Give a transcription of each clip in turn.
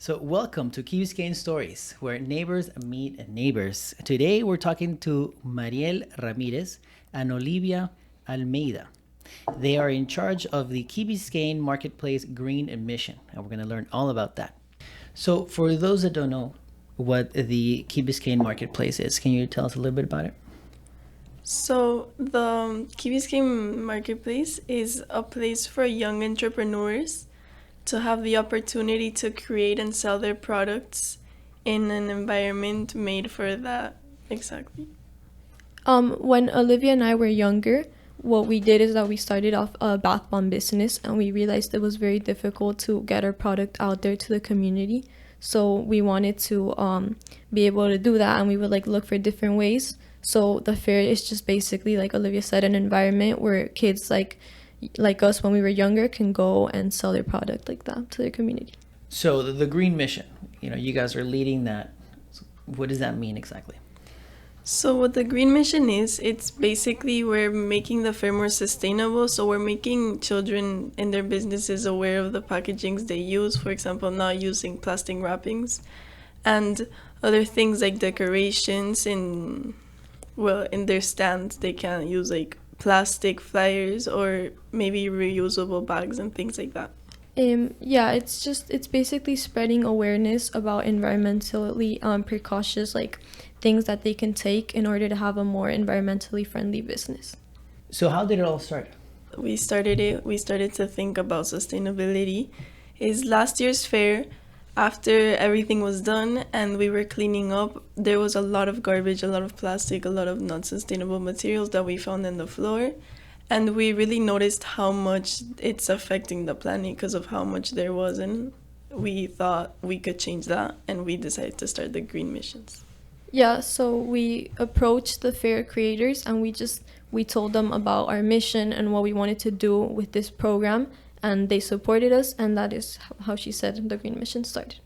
So, welcome to Biscayne Stories, where neighbors meet neighbors. Today, we're talking to Mariel Ramirez and Olivia Almeida. They are in charge of the Key Biscayne Marketplace Green Emission, and we're going to learn all about that. So, for those that don't know what the Key Biscayne Marketplace is, can you tell us a little bit about it? So, the Key Biscayne Marketplace is a place for young entrepreneurs to have the opportunity to create and sell their products in an environment made for that. Exactly. When Olivia and I were younger, what we did is that we started off a bath bomb business, and we realized it was very difficult to get our product out there to the community. So we wanted to be able to do that, and we would look for different ways. So the fair is just basically, like Olivia said, an environment where kids like us when we were younger can go and sell their product like that to their community. So, the Green Mission, you guys are leading that. What does that mean exactly? So what the Green Mission is, it's basically we're making the fair more sustainable. So we're making children in their businesses aware of the packagings they use. For example, not using plastic wrappings and other things like decorations in their stands. They can't use plastic flyers or maybe reusable bags and things like that. It's basically spreading awareness about environmentally precautious things that they can take in order to have a more environmentally friendly business. So, how did it all start? We started to think about sustainability. Is last year's fair, after everything was done and we were cleaning up, there was a lot of garbage, a lot of plastic, a lot of non-sustainable materials that we found in the floor. And we really noticed how much it's affecting the planet because of how much there was. And we thought we could change that, and we decided to start the Green Missions. Yeah, so we approached the fair creators, and we told them about our mission and what we wanted to do with this program, and they supported us, and that is how she said the Green Mission started.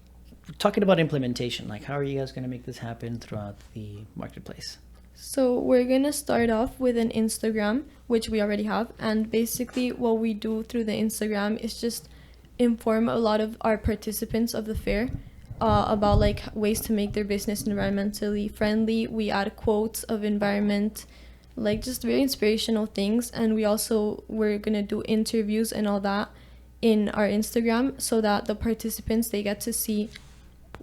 Talking about implementation, how are you guys going to make this happen throughout the marketplace? So we're going to start off with an Instagram, which we already have, and basically what we do through the Instagram is just inform a lot of our participants of the fair about ways to make their business environmentally friendly. We add quotes of environment, just very inspirational things, and we're gonna do interviews and all that in our Instagram so that the participants, they get to see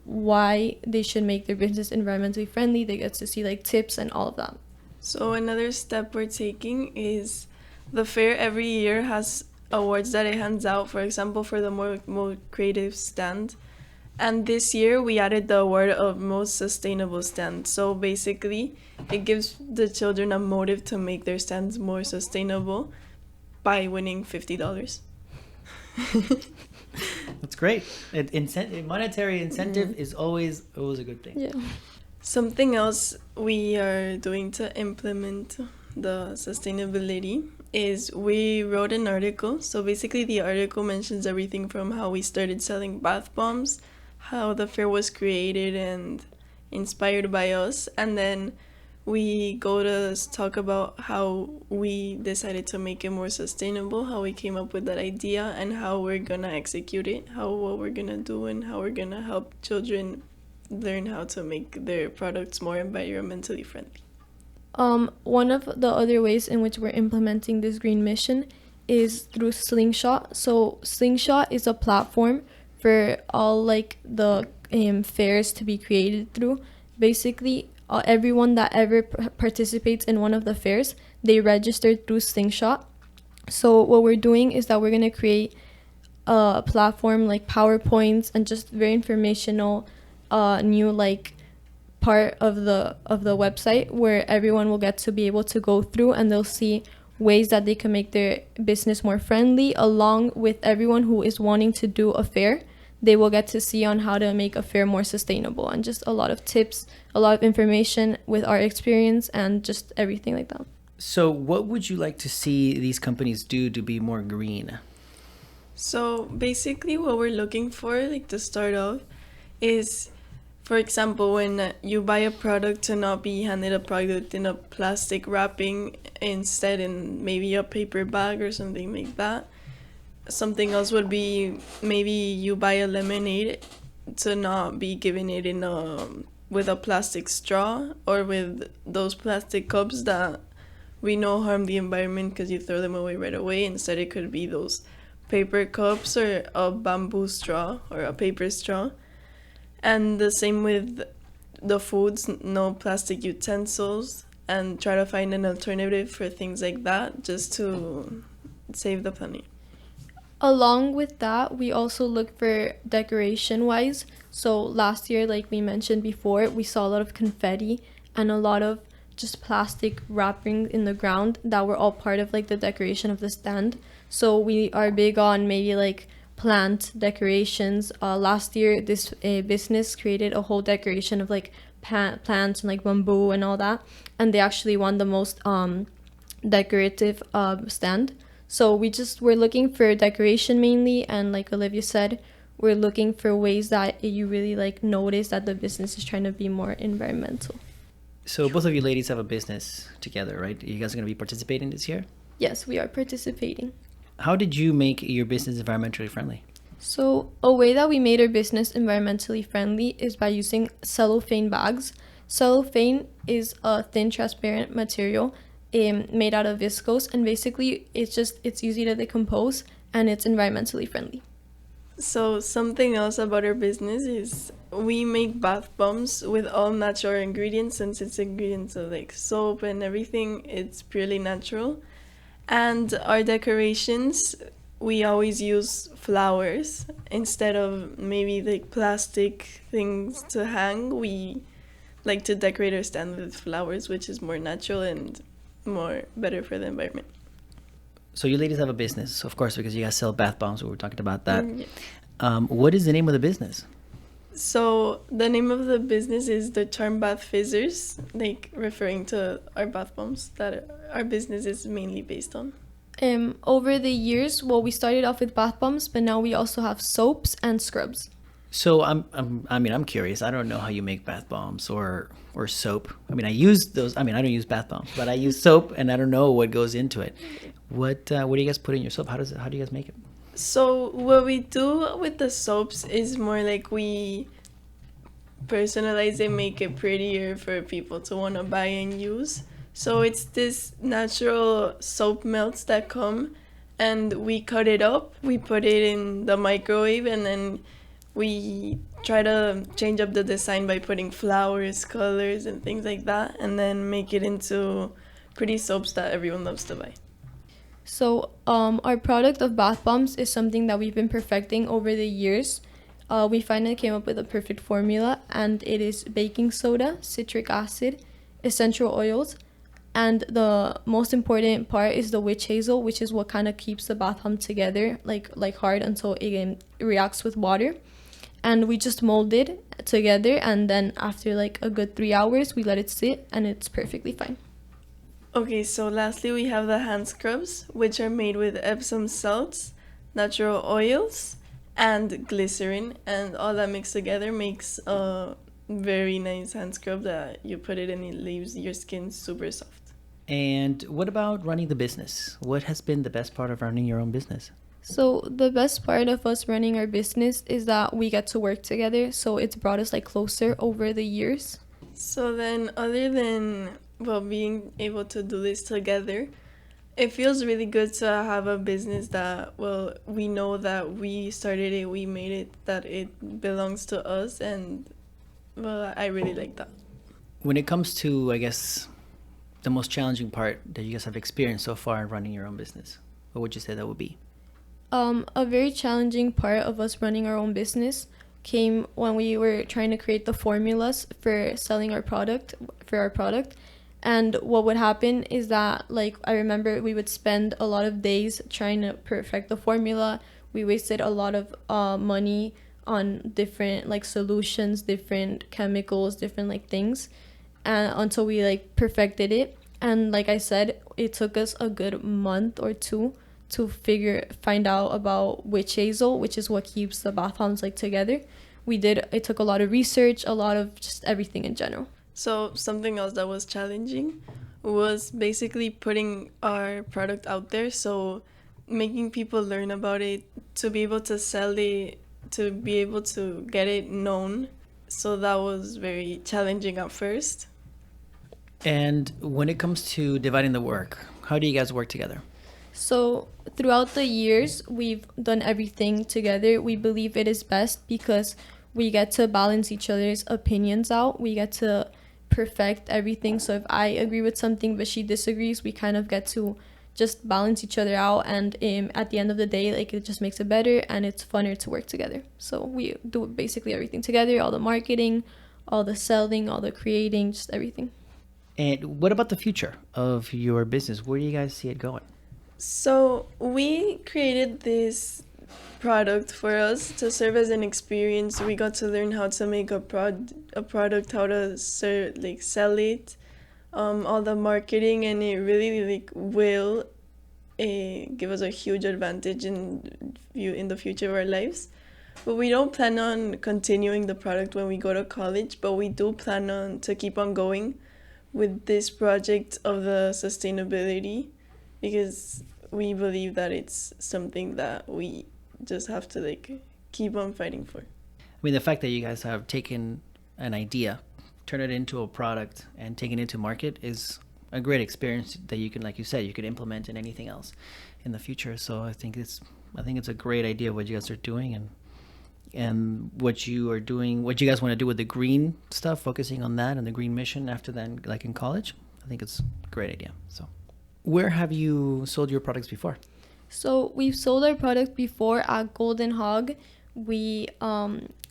why they should make their business environmentally friendly. They get to see tips and all of that. So another step we're taking is the fair every year has awards that it hands out, for example, for the more creative stand. And this year we added the award of most sustainable stand. So basically it gives the children a motive to make their stands more sustainable by winning $50. That's great. Monetary incentive is always a good thing. Yeah. Something else we are doing to implement the sustainability is we wrote an article. So basically the article mentions everything from how we started selling bath bombs, how the fair was created and inspired by us, and then we go to talk about how we decided to make it more sustainable, how we came up with that idea, and how we're gonna execute it, what we're gonna do, and how we're gonna help children learn how to make their products more environmentally friendly. One of the other ways in which we're implementing this green mission is through Slingshot. So Slingshot is a platform for all the fairs to be created through. Basically, everyone that ever participates in one of the fairs, they registered through Slingshot. So what we're doing is that we're going to create a platform like PowerPoints and just very informational new part of the website where everyone will get to be able to go through, and they'll see ways that they can make their business more friendly, along with everyone who is wanting to do a fair. They will get to see on how to make a fair more sustainable, and just a lot of tips, a lot of information with our experience, and just everything like that. So what would you like to see these companies do to be more green? So basically what we're looking for, to start off, is, for example, when you buy a product, to not be handed a product in a plastic wrapping, instead in maybe a paper bag or something like that. Something else would be maybe you buy a lemonade to not be giving it in a with a plastic straw or with those plastic cups that we know harm the environment because you throw them away right away. Instead, it could be those paper cups or a bamboo straw or a paper straw. And the same with the foods, no plastic utensils, and try to find an alternative for things like that just to save the planet. Along with that, we also look for decoration wise. So last year, like we mentioned before, we saw a lot of confetti and a lot of just plastic wrapping in the ground that were all part of like the decoration of the stand. So we are big on maybe like plant decorations. Last year, this business created a whole decoration of like plants and like bamboo and all that, and they actually won the most decorative stand. So we're looking for decoration mainly, and like Olivia said, we're looking for ways that you really like notice that the business is trying to be more environmental. So both of you ladies have a business together, right? You guys are going to be participating this year? Yes, we are participating. How did you make your business environmentally friendly? So a way that we made our business environmentally friendly is by using cellophane bags. Cellophane is a thin, transparent material made out of viscose, and basically it's easy to decompose and it's environmentally friendly. So something else about our business is we make bath bombs with all natural ingredients. Since it's ingredients of like soap and everything, it's purely natural. And our decorations, we always use flowers instead of maybe like plastic things to hang. We like to decorate our stand with flowers, which is more natural and more better for the environment. So you ladies have a business, of course, because you guys sell bath bombs. We were talking about that. Yeah. What is the name of the business? So the name of the business is the Charm Bath Fizzers, like referring to our bath bombs that our business is mainly based on. Over the years, well, we started off with bath bombs, but now we also have soaps and scrubs. So I'm curious. I don't know how you make bath bombs or soap. I mean, I use those. I mean, I don't use bath bombs, but I use soap, and I don't know what goes into it. What do you guys put in your soap? How do you guys make it? So what we do with the soaps is more like we personalize it, make it prettier for people to want to buy and use. So it's this natural soap melts that come, and we cut it up, we put it in the microwave, and then we try to change up the design by putting flowers, colors, and things like that, and then make it into pretty soaps that everyone loves to buy. So our product of bath bombs is something that we've been perfecting over the years. We finally came up with a perfect formula, and it is baking soda, citric acid, essential oils, and the most important part is the witch hazel, which is what kind of keeps the bath bomb together, like hard until it reacts with water. And we just mold it together, and then after like a good 3 hours, we let it sit, and it's perfectly fine. Okay, so lastly we have the hand scrubs, which are made with Epsom salts, natural oils, and glycerin, and all that mixed together makes a very nice hand scrub that you put it and it leaves your skin super soft. And what about running the business? What has been the best part of running your own business? So the best part of us running our business is that we get to work together, so it's brought us like closer over the years. So then other than being able to do this together, it feels really good to have a business that, we know that we started it, we made it, that it belongs to us, and I really like that. When it comes to, I guess, the most challenging part that you guys have experienced so far in running your own business, what would you say that would be? A very challenging part of us running our own business came when we were trying to create the formulas for selling our product, and what would happen is that, like, I remember we would spend a lot of days trying to perfect the formula. We wasted a lot of money on different like solutions, different chemicals, different like things, and until we like perfected it. And like I said, it took us a good month or two to find out about witch hazel, which is what keeps the bath bombs like together. It took a lot of research, a lot of just everything in general. So something else that was challenging was basically putting our product out there, so making people learn about it, to be able to sell it to be able to get it known. So that was very challenging at first. And when it comes to dividing the work, how do you guys work together? So throughout the years, we've done everything together. We believe it is best because we get to balance each other's opinions out. We get to perfect everything. So if I agree with something but she disagrees, we kind of get to just balance each other out. And at the end of the day, like, it just makes it better and it's funner to work together. So we do basically everything together, all the marketing, all the selling, all the creating, just everything. And what about the future of your business? Where do you guys see it going? So we created this product for us to serve as an experience. We got to learn how to make a product, how to sell it, all the marketing, and it really will give us a huge advantage in the future of our lives. But we don't plan on continuing the product when we go to college, but we do plan on to keep on going with this project of the sustainability, because we believe that it's something that we just have to keep on fighting for. I mean, the fact that you guys have taken an idea, turn it into a product, and taken it to market is a great experience that you can, like you said, you could implement in anything else in the future. So I think it's a great idea what you guys are doing, and what you are doing, what you guys want to do with the green stuff, focusing on that and the green mission after then, like in college. I think it's a great idea. So where have you sold your products before? So we've sold our product before at Golden Hog. We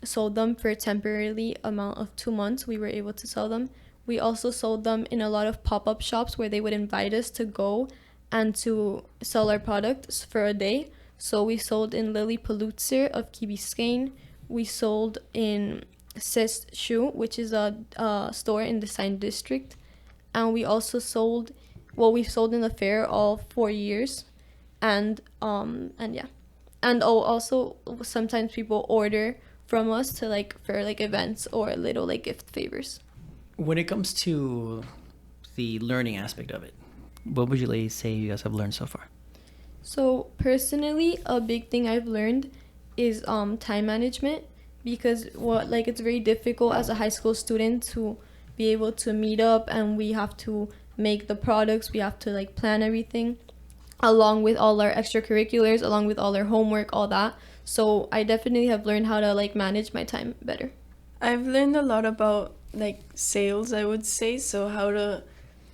sold them for a temporarily amount of 2 months. We were able to sell them. We also sold them in a lot of pop-up shops where they would invite us to go and to sell our products for a day. So we sold in Lily Palutzer of Biscayne. We sold in Sis Shoe, which is a store in the Sign District. And we also sold, we've sold in the fair all 4 years. And yeah. And also sometimes people order from us to for events or little gift favors. When it comes to the learning aspect of it, what would you ladies say you guys have learned so far? So personally, a big thing I've learned is time management, because it's very difficult as a high school student to be able to meet up, and we have to make the products, we have to plan everything along with all our extracurriculars, along with all our homework, all that. So I definitely have learned how to manage my time better. I've learned a lot about sales, I would say. So how to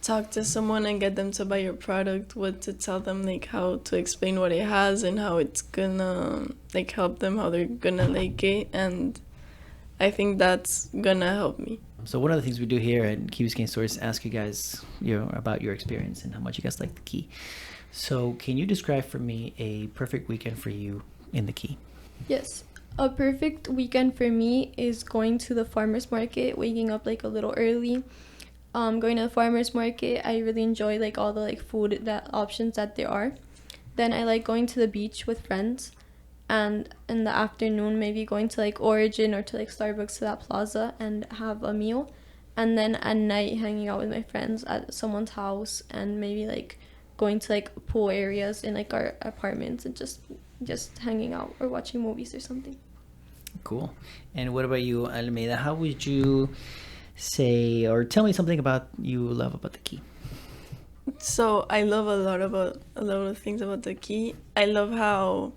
talk to someone and get them to buy your product, what to tell them, how to explain what it has and how it's gonna help them, how they're gonna like it, and I think that's gonna help me. So one of the things we do here at Key Biscayne Stories is ask you guys about your experience and how much you guys like the Key. So can you describe for me a perfect weekend for you in the Key? Yes. A perfect weekend for me is going to the farmer's market, waking up a little early. Going to the farmer's market, I really enjoy all the food options that there are. Then I like going to the beach with friends, and in the afternoon maybe going to Origin or to Starbucks, to that plaza, and have a meal. And then at night hanging out with my friends at someone's house, and maybe going to pool areas in our apartments, and just hanging out or watching movies or something. Cool. And what about you, Almeida? How would you say, or tell me something about you love about the Key? So I love a lot of things about the Key. I love how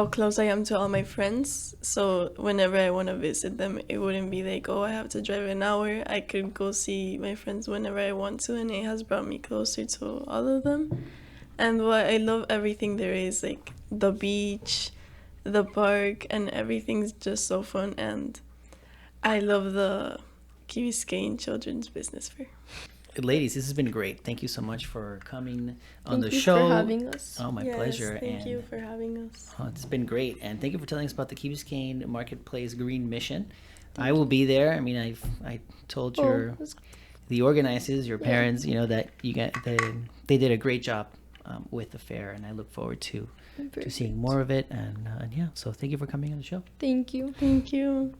close I am to all my friends. So whenever I want to visit them, it wouldn't be I have to drive an hour. I could go see my friends whenever I want to, and it has brought me closer to all of them. And what I love, everything there is, the beach, the park, and everything's just so fun. And I love the Key Biscayne Children's Business Fair. Ladies, this has been great. Thank you so much for coming on the show. Thank you for having us. Oh, my pleasure. Thank you for having us. Oh, it's been great. And thank you for telling us about the Key Biscayne Marketplace Green Mission. I will be there. I mean, I told the organizers, your parents, that they did a great job with the fair, and I look forward to seeing more of it. And yeah, so thank you for coming on the show. Thank you. Thank you.